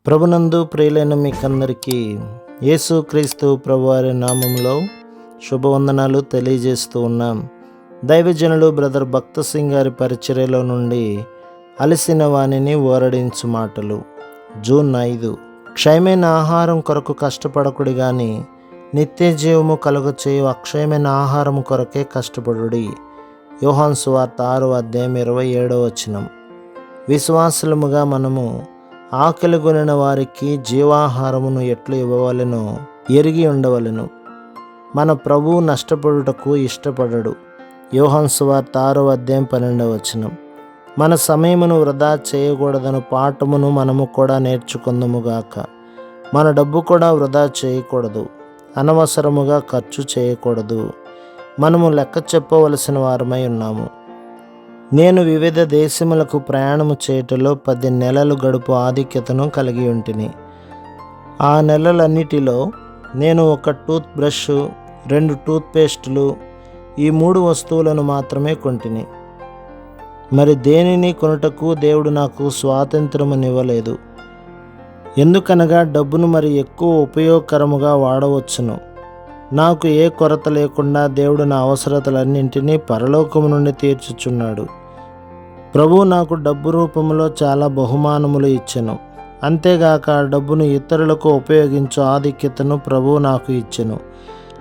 ప్రభునందు ప్రియులైన మీకందరికీ యేసుక్రీస్తు ప్రభువారి నామంలో శుభవందనాలు తెలియజేస్తూ ఉన్నాం. దైవజనులు బ్రదర్ భక్త సింగ్ గారి పరిచర్యలో నుండి అలసిన వాణిని ఓరడించు మాటలు. జూన్ 5. క్షయమైన ఆహారం కొరకు కష్టపడకుడి గాని నిత్య జీవము కలుగచేయు అక్షయమైన ఆహారం కొరకే కష్టపడుడి. యోహాను సువార్త 6:27. విశ్వాసులముగా మనము ఆకలిగొనిన వారికి జీవాహారమును ఎట్లు ఇవ్వవలెనో ఎరిగి ఉండవలెను. మన ప్రభువు నష్టపడుటకు ఇష్టపడడు. యోహాను సువార్త 6:12. మన సమయమును వృధా చేయకూడదను పాఠమును మనము కూడా నేర్చుకుందాముగాక. మన డబ్బు కూడా వృధా చేయకూడదు, అనవసరముగా ఖర్చు చేయకూడదు. మనము లెక్క చెప్పవలసిన వారమై ఉన్నాము. నేను వివిధ దేశములకు ప్రయాణము చేయుటలో 10 నెలలు గడుపు ఆధిక్యతను కలిగి ఉంటిని. ఆ నెలలన్నిటిలో నేను ఒక టూత్ బ్రష్, 2 టూత్ పేస్టులు, ఈ 3 వస్తువులను మాత్రమే కొంటిని. మరి దేనిని కొనుటకు దేవుడు నాకు స్వాతంత్రమునివ్వలేదు. ఎందుకనగా డబ్బును మరి ఎక్కువ ఉపయోగకరముగా వాడవచ్చును. నాకు ఏ కొరత లేకుండా దేవుడు నా అవసరతలన్నింటినీ పరలోకము నుండి తీర్చుచున్నాడు. ప్రభువు నాకు డబ్బు రూపంలో చాలా బహుమానములు ఇచ్చెను. అంతేగాక ఆ డబ్బును ఇతరులకు ఉపయోగించు ఆధిక్యతను ప్రభువు నాకు ఇచ్చెను.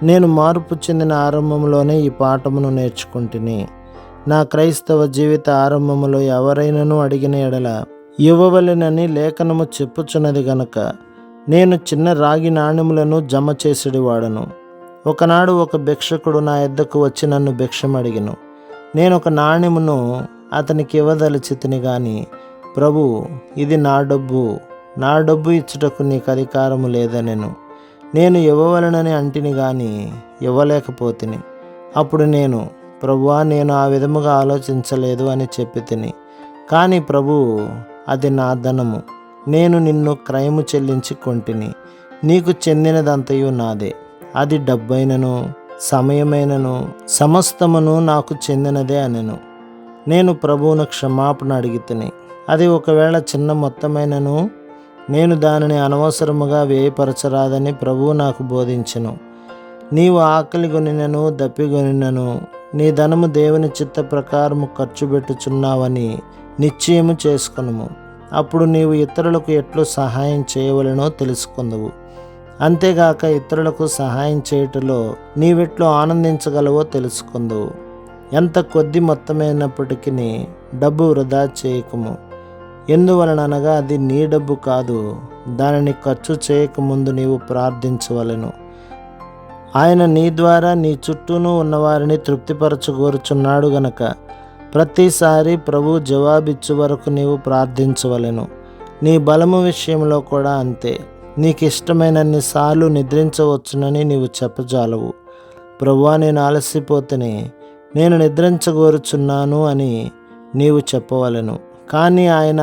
నేను మార్పు చెందిన ఆరంభంలోనే ఈ పాఠమును నేర్చుకుంటుని. నా క్రైస్తవ జీవిత ఆరంభములో ఎవరైనాను అడిగిన ఎడల ఇవ్వవలెనని లేఖనము చెప్పుచున్నది గనక నేను చిన్న రాగి నాణ్యములను జమ చేసేవాడను. ఒకనాడు ఒక భిక్షకుడు నా యొద్దకు వచ్చి నన్ను భిక్షమడిగెను. నేను ఒక నాణ్యమును అతనికి ఇవ్వదలిచితిని గాని, ప్రభు, ఇది నా డబ్బు ఇచ్చుటకు నీకు అధికారము లేదనెను. నేను ఇవ్వవలనని అంటిని గాని ఇవ్వలేకపోతిని. అప్పుడు నేను, ప్రభువా, నేను ఆ విధముగా ఆలోచించలేదు అని చెప్పి తిని. కానీ ప్రభువు, అది నా ధనము, నేను నిన్ను క్రయము చెల్లించి కొంటిని, నీకు చెందినదంతయు నాదే. అది డబ్బైనను సమయమైనను సమస్తమును నాకు చెందినదే అనెను. నేను ప్రభువును క్షమాపణ అడిగితిని. అది ఒకవేళ చిన్న మొత్తమైనను నేను దానిని అనవసరముగా వ్యయపరచరాదని ప్రభువు నాకు బోధించెను. నీవు ఆకలిగొనినను దప్పిగొనినను నీ ధనము దేవుని చిత్త ప్రకారము ఖర్చు పెట్టుచున్నావని నిశ్చయము చేసుకొనుము. అప్పుడు నీవు ఇతరులకు ఎట్లు సహాయం చేయవలెనో తెలుసుకొందువు. అంతేగాక ఇతరులకు సహాయం చేయుటలో నీవెట్లు ఆనందించగలవో తెలుసుకొందువు. ఎంత కొద్ది మొత్తమైనప్పటికీ డబ్బు వృధా చేయకము. ఎందువలనగా అది నీ డబ్బు కాదు, దానిని ఖర్చు చేయకముందు నీవు ప్రార్థించవలెను. ఆయన నీ ద్వారా నీ చుట్టూను ఉన్నవారిని తృప్తిపరచగోరుచున్నాడు గనక ప్రతిసారి ప్రభు జవాబిచ్చు వరకు నీవు ప్రార్థించవలెను. నీ బలము విషయంలో కూడా అంతే. నీకు ఇష్టమైనన్ని సార్లు నిద్రించవచ్చునని నీవు చెప్పజాలవు. ప్రభువా, నేను ఆలస్యపోతేనే, నేను నిద్రించగోరుచున్నాను అని నీవు చెప్పవలెను. కానీ ఆయన,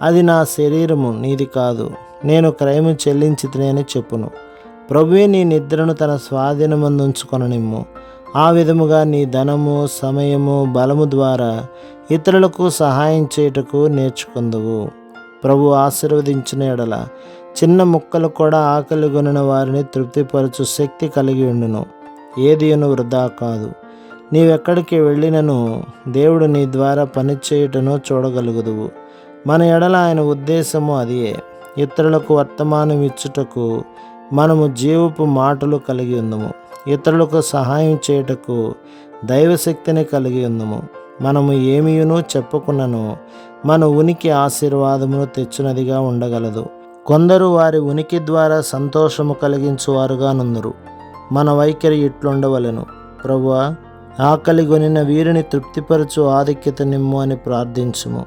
అది నా శరీరము, నీది కాదు, నేను క్రయము చెల్లించితిని అని చెప్పును. ప్రభువే నీ నిద్రను తన స్వాధీనమందుంచుకొననిమ్ము. ఆ విధముగా నీ ధనము, సమయము, బలము ద్వారా ఇతరులకు సహాయం చేయుటకు నేర్చుకుందువు. ప్రభు ఆశీర్వదించిన ఎడల చిన్న ముక్కలు కూడా ఆకలిగొనిన వారిని తృప్తిపరచు శక్తి కలిగి ఉండును. ఏదియును వృధా కాదు. నీవెక్కడికి వెళ్ళినను దేవుడు నీ ద్వారా పని చేయుటను చూడగలుగుదువు. మన ఎడల ఆయన ఉద్దేశము అదియే. ఇతరులకు వర్తమానం ఇచ్చుటకు మనము జీవపు మాటలు కలిగి ఉందము. ఇతరులకు సహాయం చేయుటకు దైవశక్తిని కలిగి ఉందము. మనము ఏమీయును చెప్పుకున్నను మన ఉనికి ఆశీర్వాదమును తెచ్చినదిగా ఉండగలదు. కొందరు వారి ఉనికి ద్వారా సంతోషము కలిగించువారుగా నుందురు. మన వైఖరి ఇట్లుండవలెను. ప్రభువా, ఆకలిగొనిన వీరిని తృప్తిపరచు ఆధిక్యత నిమ్ము అని ప్రార్థించుము.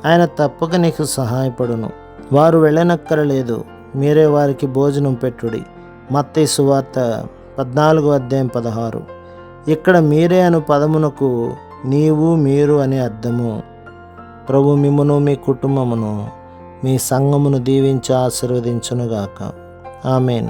ఆయన తప్పక నీకు సహాయపడును. వారు వెళ్ళనక్కరలేదు, మీరే వారికి భోజనం పెట్టుడి. మత్తయి సువార్త 14:16. ఇక్కడ మీరే అను పదమునకు నీవు, మీరు అని అర్థము. ప్రభు మిమ్మును, మీ కుటుంబమును, మీ సంఘమును దీవించి ఆశీర్వదించునుగాక. ఆమేన్.